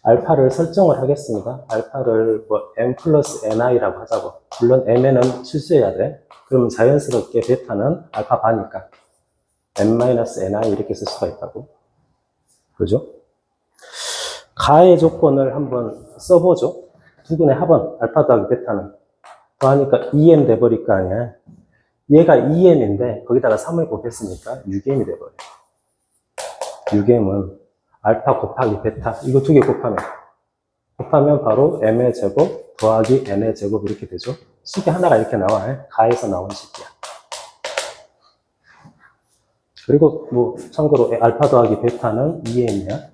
알파를 설정을 하겠습니다. 알파를 m 플러스 ni라고 하자고. 물론 m에는 실수해야 돼. 그러면 자연스럽게 베타는 알파 바니까 m 마이너스 ni 이렇게 쓸 수가 있다고. 그죠? 가의 조건을 한번 써보죠. 두근의 합은 알파 더하기 베타는 더하니까 2m 돼버릴 거 아니야. 얘가 2m인데 거기다가 3을 곱했으니까 6m이 돼버려. 6m은 알파 곱하기 베타 이거 두 개 곱하면 바로 m의 제곱 더하기 n의 제곱 이렇게 되죠. 식이 하나가 이렇게 나와. 가에서 나온 식이야. 그리고 참고로 알파 더하기 베타는 2m이야.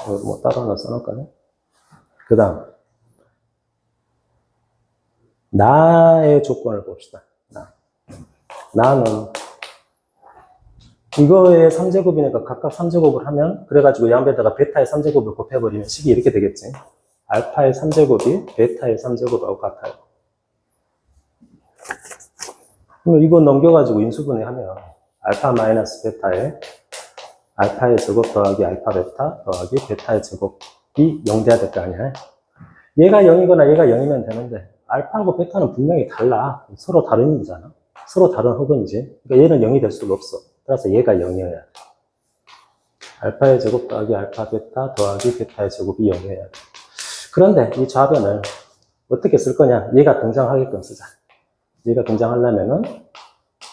뭐 따로 하나 써놓을까요? 그 다음, 나의 조건을 봅시다. 나는 이거의 3제곱이니까 각각 3제곱을 하면, 그래가지고 양배에다가 베타의 3제곱을 곱해버리면 식이 이렇게 되겠지. 알파의 3제곱이 베타의 3제곱하고 같아요. 그럼 이거 넘겨가지고 인수분해하면 알파 마이너스 베타의 알파의 제곱 더하기 알파 베타 더하기 베타의 제곱이 0 돼야 될 거 아니야. 얘가 0이거나 얘가 0이면 되는데 알파하고 베타는 분명히 달라. 서로 다른 의미잖아. 서로 다른 흑은이지. 그러니까 얘는 0이 될 수가 없어. 따라서 얘가 0이어야 돼. 알파의 제곱 더하기 알파 베타 더하기 베타의 제곱이 0이어야 돼. 그런데 이 좌변을 어떻게 쓸 거냐? 얘가 등장하게끔 쓰자. 얘가 등장하려면은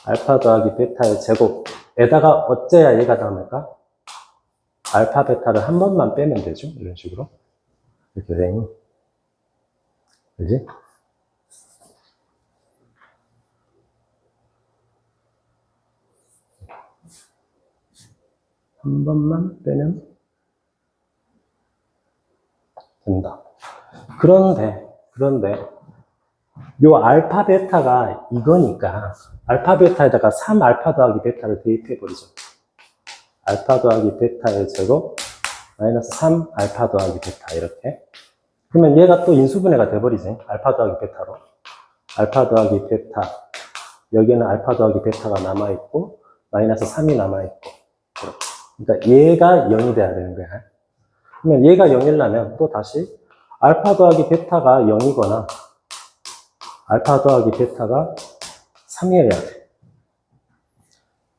알파 더하기 베타의 제곱에다가 어째야 얘가 남을까? 알파 베타를 한 번만 빼면 되죠. 이런 식으로. 이렇게 되니. 그지? 한 번만 빼면 된다. 그런데 요 알파 베타가 이거니까 알파 베타에다가 3알파 더하기 베타를 대입해 버리죠. 알파 더하기 베타의 제곱 마이너스 3알파 더하기 베타 이렇게. 그러면 얘가 또 인수분해가 돼버리지. 알파 더하기 베타로. 알파 더하기 베타. 여기에는 알파 더하기 베타가 남아있고 마이너스 3이 남아있고. 그러니까 얘가 0이 돼야 되는 거야. 그러면 얘가 0이려면 또 다시 알파 더하기 베타가 0이거나 알파 더하기 베타가 3이어야 돼.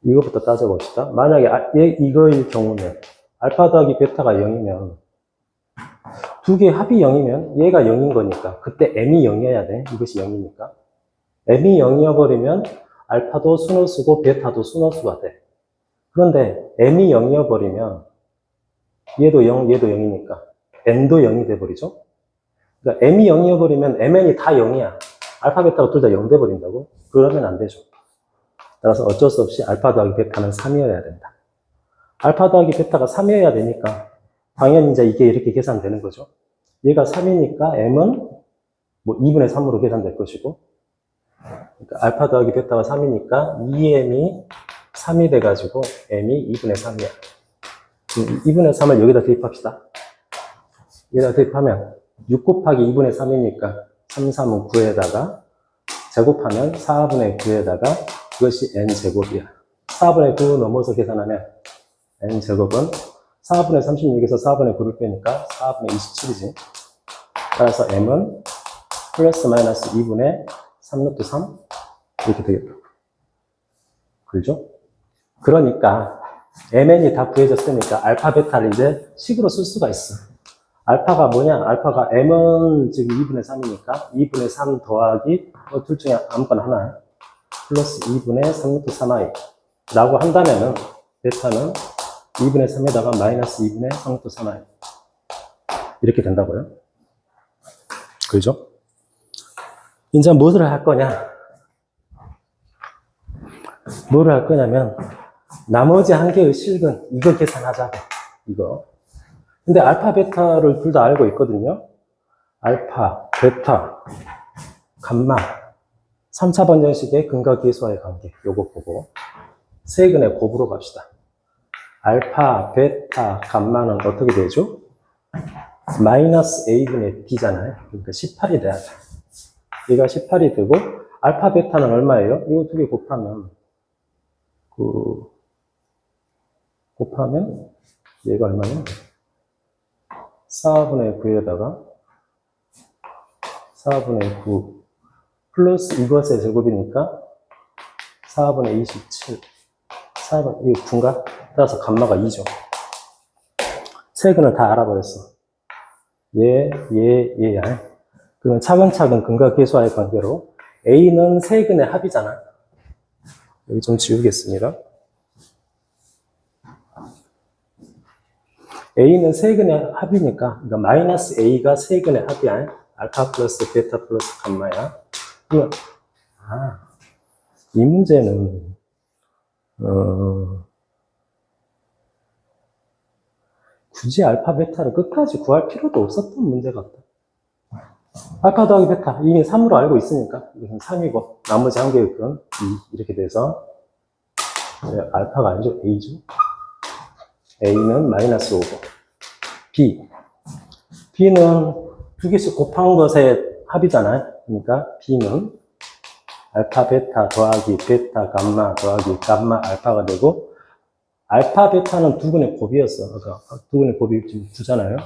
이거부터 따져봅시다. 만약에 이거일 경우면 알파 더하기 베타가 0이면 두 개 합이 0이면 얘가 0인 거니까 그때 m이 0이어야 돼. 이것이 0이니까. m이 0이어버리면 알파도 순호수고 베타도 순호수가 돼. 그런데 m이 0이어버리면 얘도 0, 얘도 0이니까 n도 0이 돼버리죠. 그러니까 m이 0이어버리면 mn이 다 0이야. 알파, 베타가 둘 다 0 돼버린다고? 그러면 안 되죠. 따라서 어쩔 수 없이 알파 더하기 베타는 3이어야 된다. 알파 더하기 베타가 3이어야 되니까 당연히 이제 이게 이렇게 계산되는 거죠. 얘가 3이니까 m은 뭐 2분의 3으로 계산될 것이고, 그러니까 알파 더하기 베타가 3이니까 2m이 3이 돼가지고 m이 2분의 3이야. 2분의 3을 여기다 대입합시다. 여기다 대입하면 6 곱하기 2분의 3이니까 3, 3은 9에다가 제곱하면 4분의 9에다가 그것이 n제곱이야. 4분의 9 넘어서 계산하면 n제곱은 4분의 36에서 4분의 9를 빼니까 4분의 27이지. 따라서 m은 플러스 마이너스 2분의 3루트 3 이렇게 되겠다. 그렇죠? 그러니까 mn이 다 구해졌으니까 알파 베타를 이제 식으로 쓸 수가 있어. 알파가 뭐냐? 알파가 m은 지금 2분의 3이니까 2분의 3 더하기 둘 중에 아무거나 하나 플러스 2분의 3루트 3i 라고 한다면은 베타는 2분의 3에다가 마이너스 2분의 3루트 3i 이렇게 된다고요. 그죠? 이제 무엇을 할 거냐? 뭐를 할 거냐면 나머지 한 개의 실근 이거 계산하자고. 이거. 근데 알파, 베타를 둘 다 알고 있거든요. 알파, 베타, 감마 3차 방정식의 근과 계수와의 관계 요거 보고 세근의 곱으로 갑시다. 알파, 베타, 감마는 어떻게 되죠? 마이너스 a분의 b잖아요. 그러니까 18이 돼야 돼. 얘가 18이 되고 알파, 베타는 얼마예요? 이거 두 개 곱하면 곱하면 얘가 얼마냐? 4분의 9에다가 4분의 9 플러스 이것의 제곱이니까 4분의 27 4분, 이게 9인가? 따라서 감마가 2죠. 세근을 다 알아버렸어. 얘야. 그러면 차근차근 근과 계수와의 관계로 A는 세근의 합이잖아. 여기 좀 지우겠습니다. A는 세근의 합이니까, 그러니까 마이너스 A가 세근의 합이야. 알파 플러스 베타 플러스 감마야. 그러면, 이 문제는, 굳이 알파, 베타를 끝까지 구할 필요도 없었던 문제 같다. 알파 더하기 베타, 이미 3으로 알고 있으니까 이것은 3이고 나머지 한 개의 끈 2 이렇게 돼서 알파가 아니죠, A죠. A는 마이너스 5고 B는 두 개씩 곱한 것의 합이잖아요. 그러니까 B는 알파 베타 더하기 베타 감마 더하기 감마 알파가 되고 알파 베타는 두 근의 곱이었어. 아까 두 근의 곱이 지금 9잖아요.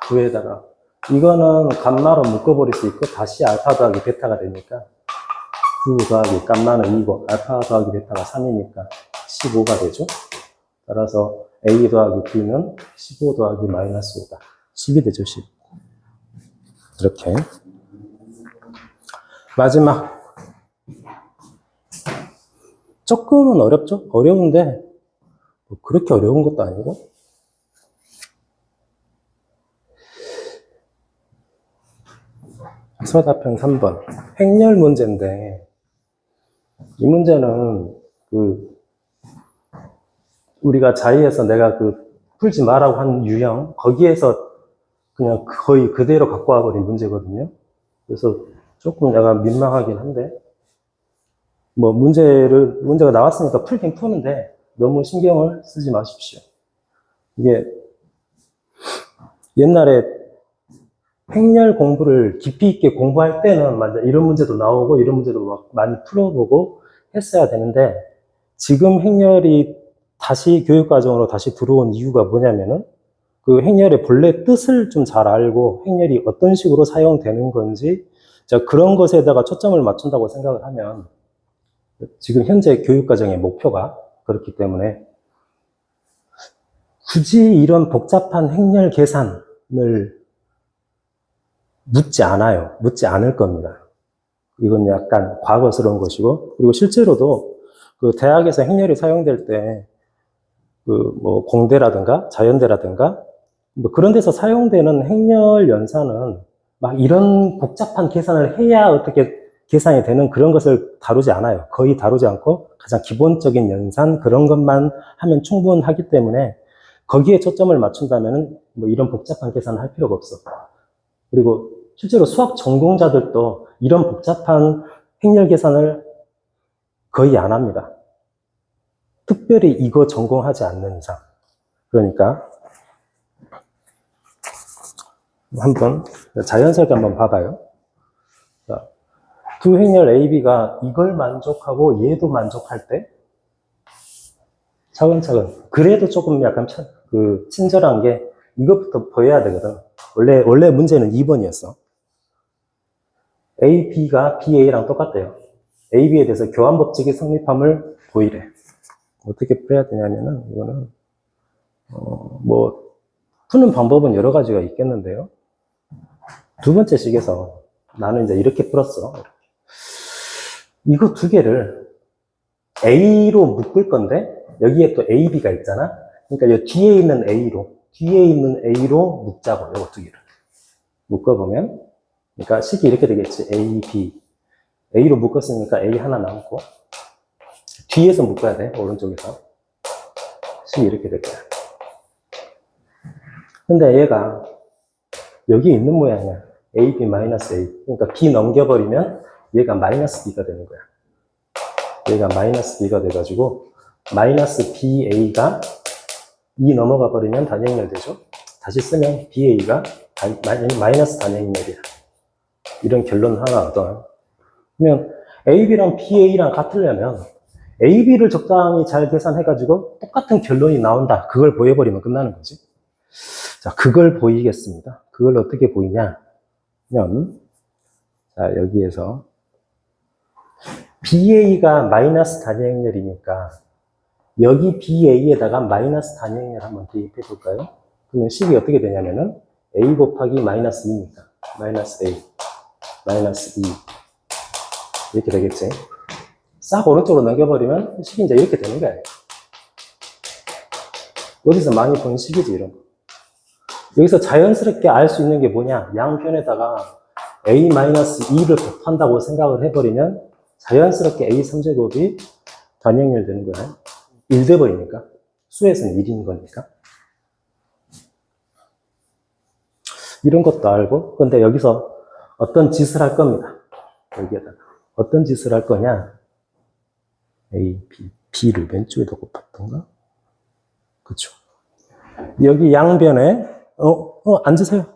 9에다가 이거는 감마로 묶어버릴 수 있고 다시 알파 더하기 베타가 되니까 9 더하기 감마는 2고 알파 더하기 베타가 3이니까 15가 되죠. 따라서 A 더하기 B는 15 더하기 마이너스 5다. 10이 되죠, 10. 이렇게. 마지막. 조금은 어렵죠? 어려운데, 뭐 그렇게 어려운 것도 아니고. 서답형 3번. 행렬 문제인데, 이 문제는 우리가 자의해서 내가 풀지 마라고 한 유형, 거기에서 그냥 거의 그대로 갖고 와버린 문제거든요. 그래서 조금 약간 민망하긴 한데, 뭐 문제가 나왔으니까 풀긴 푸는데, 너무 신경을 쓰지 마십시오. 이게, 옛날에 행렬 공부를 깊이 있게 공부할 때는 맞아 이런 문제도 나오고, 이런 문제도 막 많이 풀어보고 했어야 되는데, 지금 행렬이 다시 교육과정으로 다시 들어온 이유가 뭐냐면은 그 행렬의 본래 뜻을 좀 잘 알고 행렬이 어떤 식으로 사용되는 건지 그런 것에다가 초점을 맞춘다고 생각을 하면 지금 현재 교육과정의 목표가 그렇기 때문에 굳이 이런 복잡한 행렬 계산을 묻지 않을 겁니다. 이건 약간 과거스러운 것이고, 그리고 실제로도 대학에서 행렬이 사용될 때 뭐 공대라든가 자연대라든가 뭐 그런 데서 사용되는 행렬 연산은 막 이런 복잡한 계산을 해야 어떻게 계산이 되는 그런 것을 다루지 않아요. 거의 다루지 않고 가장 기본적인 연산 그런 것만 하면 충분하기 때문에 거기에 초점을 맞춘다면은 뭐 이런 복잡한 계산을 할 필요가 없어. 그리고 실제로 수학 전공자들도 이런 복잡한 행렬 계산을 거의 안 합니다. 특별히 이거 전공하지 않는 이상. 그러니까 한번 자연스럽게 한번 봐봐요. 자, 두 행렬 A, B가 이걸 만족하고 얘도 만족할 때 차근차근 그래도 조금 약간 친절한 게 이것부터 보여야 되거든. 원래 문제는 2번이었어. A, B가 B, A랑 똑같대요. A, B에 대해서 교환법칙이 성립함을 보이래. 어떻게 풀어야 되냐면은, 이거는, 뭐, 푸는 방법은 여러 가지가 있겠는데요. 두 번째 식에서 나는 이제 이렇게 풀었어. 이거 두 개를 A로 묶을 건데, 여기에 또 A, B가 있잖아? 그러니까 이 뒤에 있는 A로 묶자고, 이거 두 개를. 묶어보면, 그러니까 식이 이렇게 되겠지. A, B. A로 묶었으니까 A 하나 남고, 뒤에서 묶어야 돼, 오른쪽에서. 식이 이렇게 될 거야. 근데 얘가 여기 있는 모양이야. AB 마이너스 A. 그러니까 B 넘겨버리면 얘가 마이너스 B가 되는 거야. 얘가 마이너스 B가 돼가지고 마이너스 BA가 2 넘어가 버리면 단행렬 되죠. 다시 쓰면 BA가 마이너스 단행렬이야. 이런 결론 하나 얻어. 그러면 AB랑 BA랑 같으려면 AB를 적당히 잘 계산해가지고 똑같은 결론이 나온다. 그걸 보여버리면 끝나는 거지. 자, 그걸 보이겠습니다. 그걸 어떻게 보이냐면, 자, 여기에서 BA가 마이너스 단위행렬이니까 여기 BA에다가 마이너스 단위행렬 한번 대입해 볼까요? 그러면 식이 어떻게 되냐면은 A 곱하기 마이너스 2니까 마이너스 A, 마이너스 2 이렇게 되겠지. 싹 오른쪽으로 넘겨버리면 식이 이제 이렇게 되는 거예요. 어디서 많이 본 식이지, 이런 거. 여기서 자연스럽게 알 수 있는 게 뭐냐? 양변에다가 A-2를 곱한다고 생각을 해버리면 자연스럽게 A3제곱이 단위행렬 되는 거야. 1 돼버리니까. 수에서는 1인 거니까. 이런 것도 알고, 근데 여기서 어떤 짓을 할 겁니다. 여기에다가. 어떤 짓을 할 거냐. A, B, B를 왼쪽에다 곱했던가? 그쵸. 여기 양변에, 앉으세요.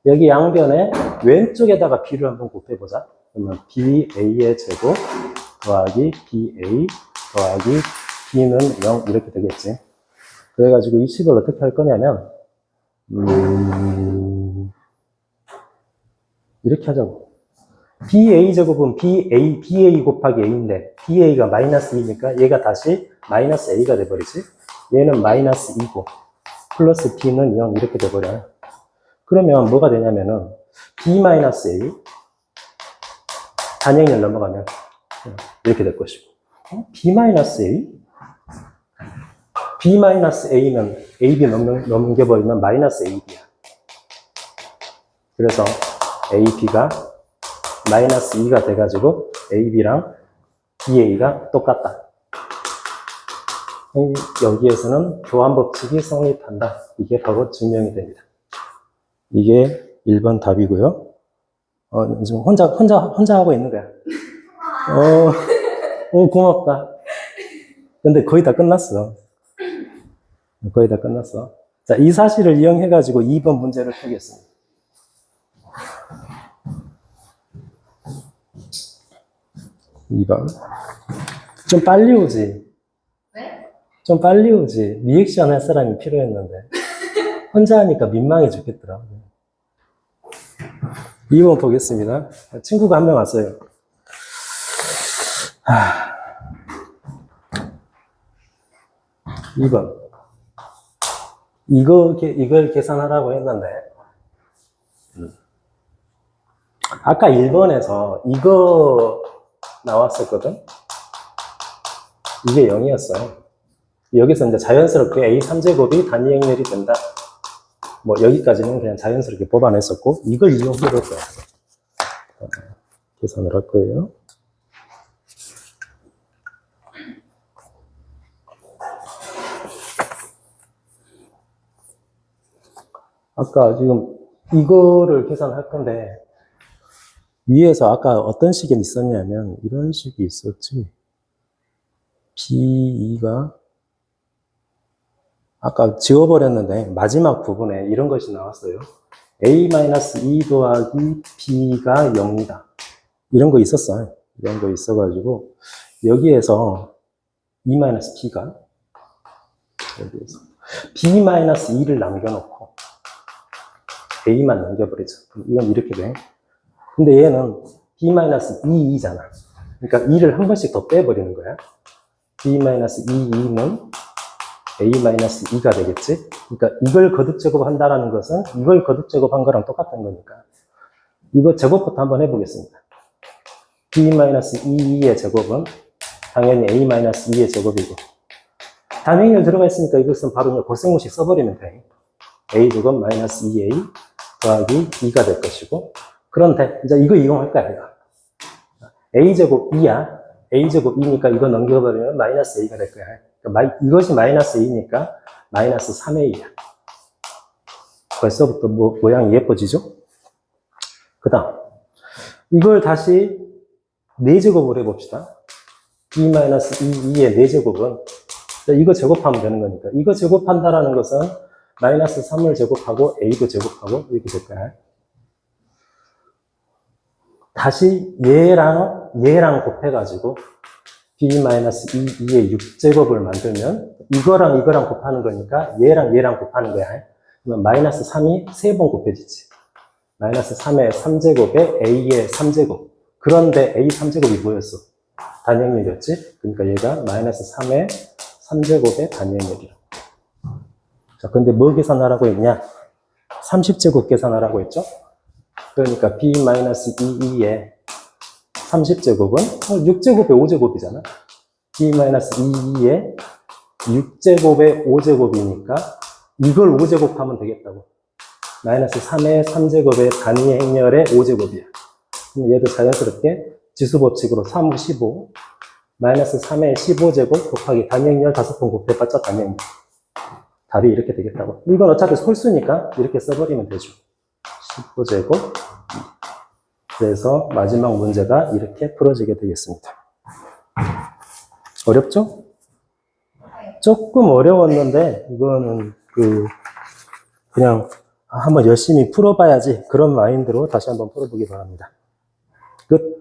여기 양변에 왼쪽에다가 B를 한번 곱해보자. 그러면 BA의 제곱 더하기 BA 더하기 B는 0 이렇게 되겠지. 그래가지고 이 식을 어떻게 할 거냐면, 이렇게 하자고. BA 제곱은 BA 곱하기 A인데, BA가 마이너스 2니까 얘가 다시 마이너스 A가 돼버리지. 얘는 마이너스 2고, 플러스 B는 0 이렇게 돼버려요. 그러면 뭐가 되냐면은, B 마이너스 A, 단행렬 넘어가면, 이렇게 될 것이고. B 마이너스 A? B 마이너스 A는 AB 넘겨버리면 마이너스 AB야. 그래서 AB가 마이너스 2가 돼가지고 AB랑 BA가 똑같다. 여기에서는 교환 법칙이 성립한다. 이게 바로 증명이 됩니다. 이게 1번 답이고요. 지금 혼자 하고 있는 거야. 고맙다. 근데 거의 다 끝났어. 거의 다 끝났어. 자, 이 사실을 이용해가지고 2번 문제를 풀겠습니다. 좀 빨리 오지? 네? 좀 빨리 오지? 리액션 할 사람이 필요했는데. 혼자 하니까 민망해 죽겠더라. 2번 보겠습니다. 친구가 한 명 왔어요. 2번. 이걸 계산하라고 했는데, 아까 1번에서 이거 나왔었거든? 이게 0이었어요. 여기서 이제 자연스럽게 A 3제곱이 단위 행렬이 된다. 뭐, 여기까지는 그냥 자연스럽게 뽑아냈었고, 이걸 이용해 볼 거야. 계산을 할 거예요. 아까 지금 이거를 계산할 건데, 위에서 아까 어떤 식이 있었냐면, 이런 식이 있었지. B2가, 아까 지워버렸는데, 마지막 부분에 이런 것이 나왔어요. A-2 더하기 B가 0이다. 이런 거 있었어요. 이런 거 있어가지고, 여기에서 E-B가, 여기에서 B-2를 남겨놓고, A만 남겨버리죠. 이건 이렇게 돼. 근데 얘는 B-2잖아. 그러니까 2를 한 번씩 더 빼버리는 거야. B-2는 A-2가 되겠지? 그러니까 이걸 거듭 제곱한다라는 것은 이걸 거듭 제곱한 거랑 똑같은 거니까. 이거 제곱부터 한번 해보겠습니다. B-2의 제곱은 당연히 A-2의 제곱이고. 단행렬 들어가 있으니까 이것은 바로 고생무식 써버리면 돼. A제곱 마이너스 2A 더하기 2가 될 것이고. 그런데 이제 이거 이용할 거야, 이거. A제곱 2야. A제곱 2니까 이거 넘겨버리면 마이너스 A가 될 거야. 그러니까 이것이 마이너스 2니까 마이너스 3A야. 벌써부터 모양이 예뻐지죠? 그 다음. 이걸 다시 4제곱을 해봅시다. B-2의 4제곱은 이거 제곱하면 되는 거니까. 이거 제곱한다라는 것은 마이너스 3을 제곱하고 A도 제곱하고 이렇게 될 거야. 다시 얘랑 곱해가지고 B-2의 6제곱을 만들면 이거랑 곱하는 거니까 얘랑 곱하는 거야. 그러면 마이너스 3이 3번 곱해지지. 마이너스 3의 3제곱에 A의 3제곱. 그런데 A 3제곱이 뭐였어? 단행렬이었지? 그러니까 얘가 마이너스 3의 3제곱의 단행렬이야. 자, 근데 뭐 계산하라고 했냐? 30제곱 계산하라고 했죠? 그러니까 B-2의 30제곱은 6제곱의 5제곱이잖아. B-2의 6제곱의 5제곱이니까 이걸 5제곱하면 되겠다고. 마이너스 3의 3제곱의 단위 행렬의 5제곱이야. 그럼 얘도 자연스럽게 지수법칙으로 3, 15, 마이너스 3의 15제곱 곱하기 단행 15번 곱해봤자 단행. 답이 이렇게 되겠다고. 이건 어차피 솔수니까 이렇게 써버리면 되죠. 15제곱. 그래서 마지막 문제가 이렇게 풀어지게 되겠습니다. 어렵죠? 조금 어려웠는데 이거는 그냥 한번 열심히 풀어봐야지 그런 마인드로 다시 한번 풀어보기 바랍니다. 끝.